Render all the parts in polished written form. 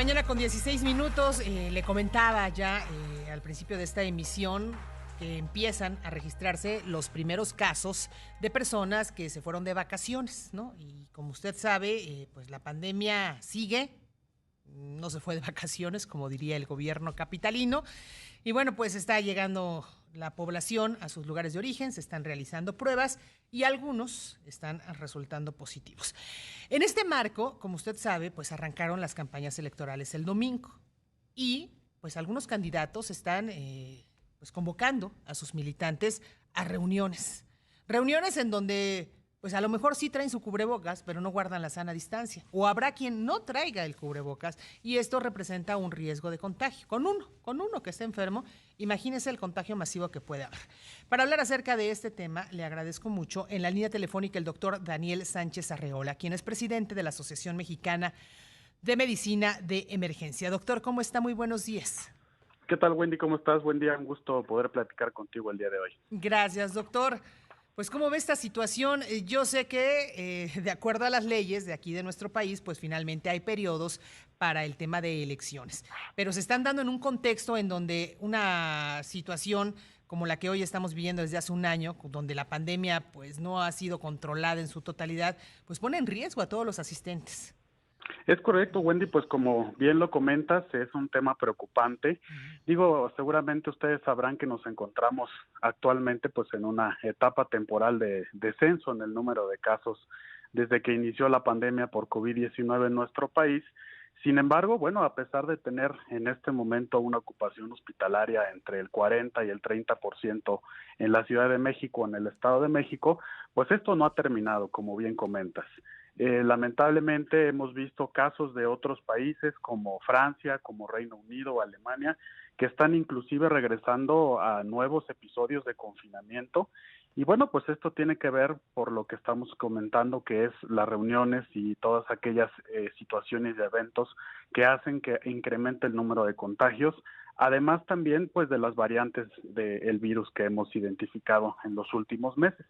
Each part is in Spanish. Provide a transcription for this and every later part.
mañana con 16 minutos. Le comentaba ya al principio de esta emisión que empiezan a registrarse los primeros casos de personas que se fueron de vacaciones, ¿no? Y como usted sabe, pues la pandemia sigue, no se fue de vacaciones, como diría el gobierno capitalino. Y bueno, pues está llegando la población a sus lugares de origen, se están realizando pruebas y algunos están resultando positivos. En este marco, como usted sabe, pues arrancaron las campañas electorales el domingo y pues algunos candidatos están pues convocando a sus militantes a reuniones. Reuniones en donde pues a lo mejor sí traen su cubrebocas, pero no guardan la sana distancia. O habrá quien no traiga el cubrebocas y esto representa un riesgo de contagio. Con uno que esté enfermo, imagínese el contagio masivo que puede haber. Para hablar acerca de este tema, le agradezco mucho en la línea telefónica el doctor Daniel Sánchez Arreola, quien es presidente de la Asociación Mexicana de Medicina de Emergencia. Doctor, ¿cómo está? Muy buenos días. ¿Qué tal, Wendy? ¿Cómo estás? Buen día, un gusto poder platicar contigo el día de hoy. Gracias, doctor. Pues, ¿cómo ve esta situación? Yo sé que, de acuerdo a las leyes de aquí de nuestro país, pues finalmente hay periodos para el tema de elecciones, pero se están dando en un contexto en donde una situación como la que hoy estamos viviendo desde hace un año, donde la pandemia pues no ha sido controlada en su totalidad, pues pone en riesgo a todos los asistentes. Es correcto, Wendy, pues como bien lo comentas, es un tema preocupante. Digo, seguramente ustedes sabrán que nos encontramos actualmente pues en una etapa temporal de descenso en el número de casos desde que inició la pandemia por COVID-19 en nuestro país. Sin embargo, bueno, a pesar de tener en este momento una ocupación hospitalaria entre el 40 y el 30% en la Ciudad de México, en el Estado de México, pues esto no ha terminado, como bien comentas. Lamentablemente hemos visto casos de otros países como Francia, como Reino Unido o Alemania, que están inclusive regresando a nuevos episodios de confinamiento. Y bueno, pues esto tiene que ver por lo que estamos comentando, que es las reuniones y todas aquellas situaciones y eventos que hacen que incremente el número de contagios. Además también pues de las variantes del virus que hemos identificado en los últimos meses.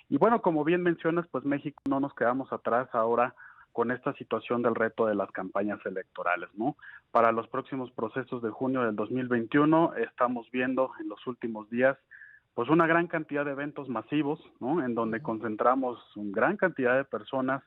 Y bueno, como bien mencionas, pues México no nos quedamos atrás ahora con esta situación del reto de las campañas electorales, ¿no? Para los próximos procesos de junio del 2021 estamos viendo en los últimos días pues una gran cantidad de eventos masivos, ¿no? En donde concentramos una gran cantidad de personas,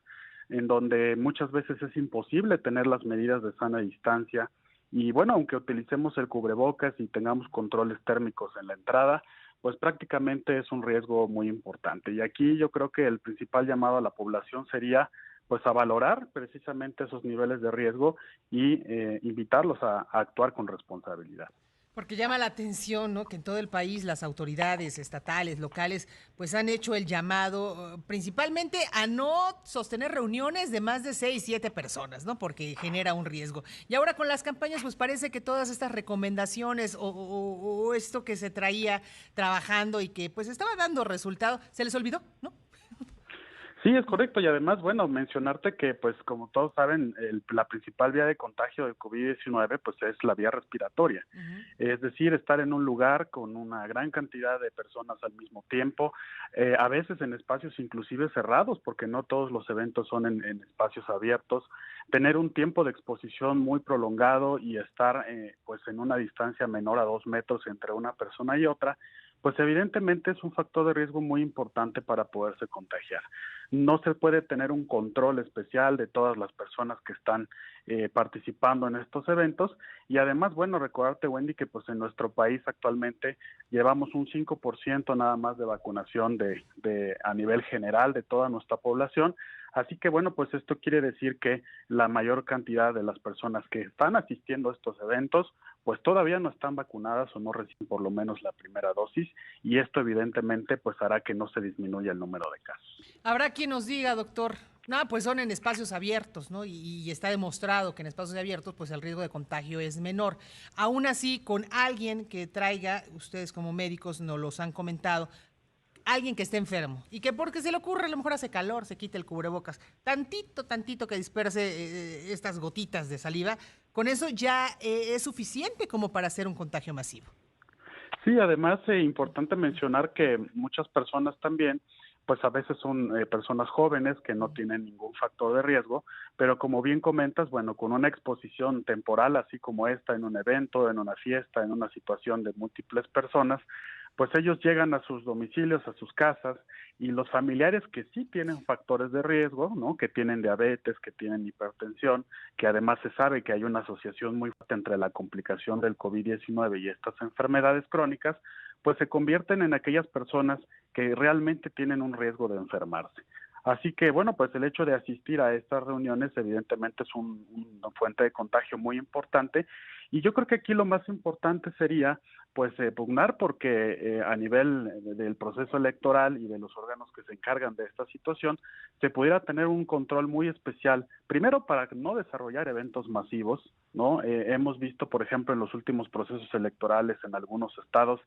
en donde muchas veces es imposible tener las medidas de sana distancia y bueno, aunque utilicemos el cubrebocas y tengamos controles térmicos en la entrada, pues prácticamente es un riesgo muy importante. Y aquí yo creo que el principal llamado a la población sería pues a valorar precisamente esos niveles de riesgo y invitarlos a actuar con responsabilidad. Porque llama la atención, ¿no? Que en todo el país las autoridades estatales, locales, pues han hecho el llamado principalmente a no sostener reuniones de más de 6, 7 personas, ¿no? Porque genera un riesgo. Y ahora con las campañas, pues parece que todas estas recomendaciones o esto que se traía trabajando y que pues estaba dando resultado, se les olvidó, ¿no? Sí, es correcto y además, bueno, mencionarte que, pues, como todos saben, la principal vía de contagio del COVID-19, pues, es la vía respiratoria. Es decir, estar en un lugar con una gran cantidad de personas al mismo tiempo, a veces en espacios inclusive cerrados, porque no todos los eventos son en espacios abiertos, tener un tiempo de exposición muy prolongado y estar, pues, en una distancia menor a 2 metros entre una persona y otra, pues evidentemente es un factor de riesgo muy importante para poderse contagiar. No se puede tener un control especial de todas las personas que están participando en estos eventos y además, bueno, recordarte, Wendy, que pues en nuestro país actualmente llevamos un 5% nada más de vacunación a nivel general de toda nuestra población. Así que bueno, pues esto quiere decir que la mayor cantidad de las personas que están asistiendo a estos eventos, pues todavía no están vacunadas o no reciben por lo menos la primera dosis y esto evidentemente pues hará que no se disminuya el número de casos. Habrá quien nos diga, doctor, no, pues son en espacios abiertos, ¿no? Y está demostrado que en espacios abiertos, pues el riesgo de contagio es menor. Aún así, con alguien que traiga, ustedes como médicos nos los han comentado, alguien que esté enfermo y que porque se le ocurre, a lo mejor hace calor, se quite el cubrebocas, tantito que disperse estas gotitas de saliva, con eso ya es suficiente como para hacer un contagio masivo. Sí, además es importante mencionar que muchas personas también pues a veces son personas jóvenes que no tienen ningún factor de riesgo, pero como bien comentas, bueno, con una exposición temporal así como esta en un evento, en una fiesta, en una situación de múltiples personas, pues ellos llegan a sus domicilios, a sus casas, y los familiares que sí tienen factores de riesgo, ¿no? Que tienen diabetes, que tienen hipertensión, que además se sabe que hay una asociación muy fuerte entre la complicación del COVID-19 y estas enfermedades crónicas, pues se convierten en aquellas personas que realmente tienen un riesgo de enfermarse. Así que, bueno, pues el hecho de asistir a estas reuniones evidentemente es una fuente de contagio muy importante, y yo creo que aquí lo más importante sería pues pugnar porque a nivel del proceso electoral y de los órganos que se encargan de esta situación se pudiera tener un control muy especial, primero para no desarrollar eventos masivos, ¿no? Hemos visto, por ejemplo, en los últimos procesos electorales en algunos estados,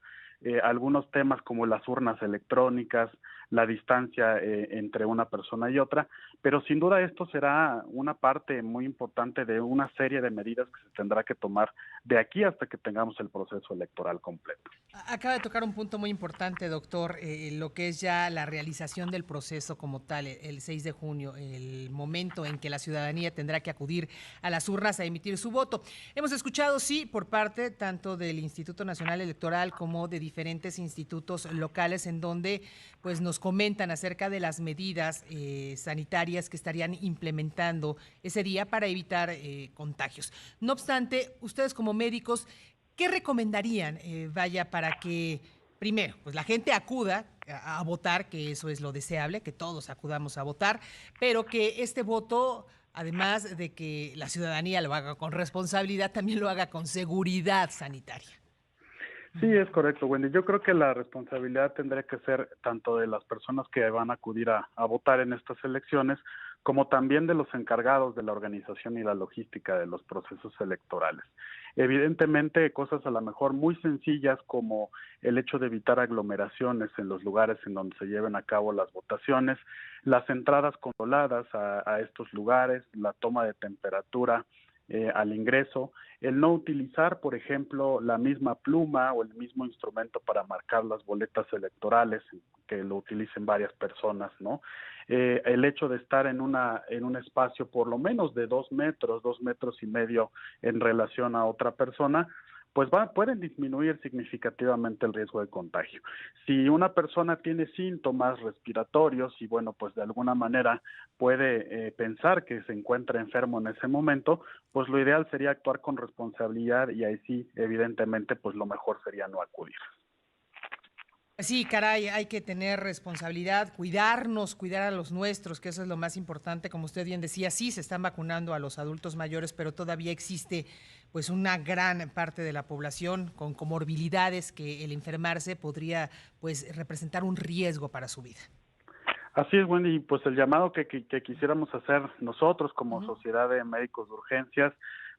algunos temas como las urnas electrónicas, la distancia entre una persona y otra, pero sin duda esto será una parte muy importante de una serie de medidas que se tendrá que tomar de aquí hasta que tengamos el proceso electoral completo. Acaba de tocar un punto muy importante, doctor, lo que es ya la realización del proceso como tal, el 6 de junio, el momento en que la ciudadanía tendrá que acudir a las urnas a emitir su voto. Hemos escuchado, sí, por parte tanto del Instituto Nacional Electoral como de diferentes institutos locales en donde pues nos comentan acerca de las medidas sanitarias que estarían implementando ese día para evitar contagios. No obstante, ustedes como médicos, ¿qué recomendarían, vaya, para que, primero, pues la gente acuda a votar, que eso es lo deseable, que todos acudamos a votar, pero que este voto, además de que la ciudadanía lo haga con responsabilidad, también lo haga con seguridad sanitaria? Sí, es correcto, Wendy. Yo creo que la responsabilidad tendría que ser tanto de las personas que van a acudir a votar en estas elecciones, como también de los encargados de la organización y la logística de los procesos electorales. Evidentemente, cosas a lo mejor muy sencillas como el hecho de evitar aglomeraciones en los lugares en donde se lleven a cabo las votaciones, las entradas controladas a estos lugares, la toma de temperatura al ingreso, el no utilizar, por ejemplo, la misma pluma o el mismo instrumento para marcar las boletas electorales, que lo utilicen varias personas, ¿no? El hecho de estar en un espacio por lo menos de 2 metros y medio en relación a otra persona, pues pueden disminuir significativamente el riesgo de contagio. Si una persona tiene síntomas respiratorios y bueno, pues de alguna manera puede pensar que se encuentra enfermo en ese momento, pues lo ideal sería actuar con responsabilidad y ahí sí, evidentemente, pues lo mejor sería no acudir. Sí, caray, hay que tener responsabilidad, cuidarnos, cuidar a los nuestros, que eso es lo más importante. Como usted bien decía, sí se están vacunando a los adultos mayores, pero todavía existe pues una gran parte de la población con comorbilidades que el enfermarse podría pues representar un riesgo para su vida. Así es, Wendy, y pues el llamado que quisiéramos hacer nosotros como Ujú. Sociedad de Médicos de Urgencias,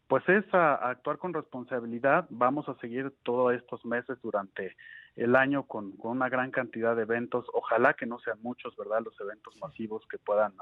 pues es a actuar con responsabilidad. Vamos a seguir todos estos meses durante el año con una gran cantidad de eventos. Ojalá que no sean muchos, ¿verdad?, los eventos masivos que puedan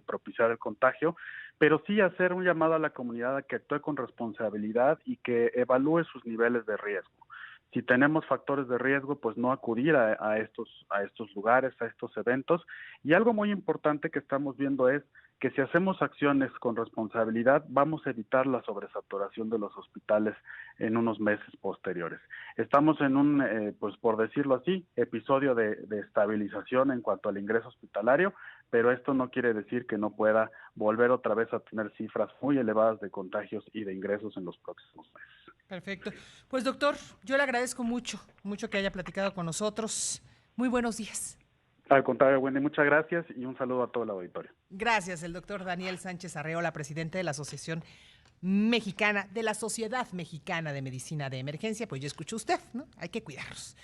propiciar el contagio, pero sí hacer un llamado a la comunidad a que actúe con responsabilidad y que evalúe sus niveles de riesgo. Si tenemos factores de riesgo, pues no acudir a estos lugares, a estos eventos. Y algo muy importante que estamos viendo es que si hacemos acciones con responsabilidad, vamos a evitar la sobresaturación de los hospitales en unos meses posteriores. Estamos en pues por decirlo así, episodio de estabilización en cuanto al ingreso hospitalario, pero esto no quiere decir que no pueda volver otra vez a tener cifras muy elevadas de contagios y de ingresos en los próximos meses. Perfecto. Pues doctor, yo le agradezco mucho, mucho que haya platicado con nosotros. Muy buenos días. Al contrario, Wendy, muchas gracias y un saludo a todo el auditorio. Gracias, el doctor Daniel Sánchez Arreola, presidente de la Asociación Mexicana, de la Sociedad Mexicana de Medicina de Emergencia. Pues ya escuchó usted, ¿no? Hay que cuidarnos.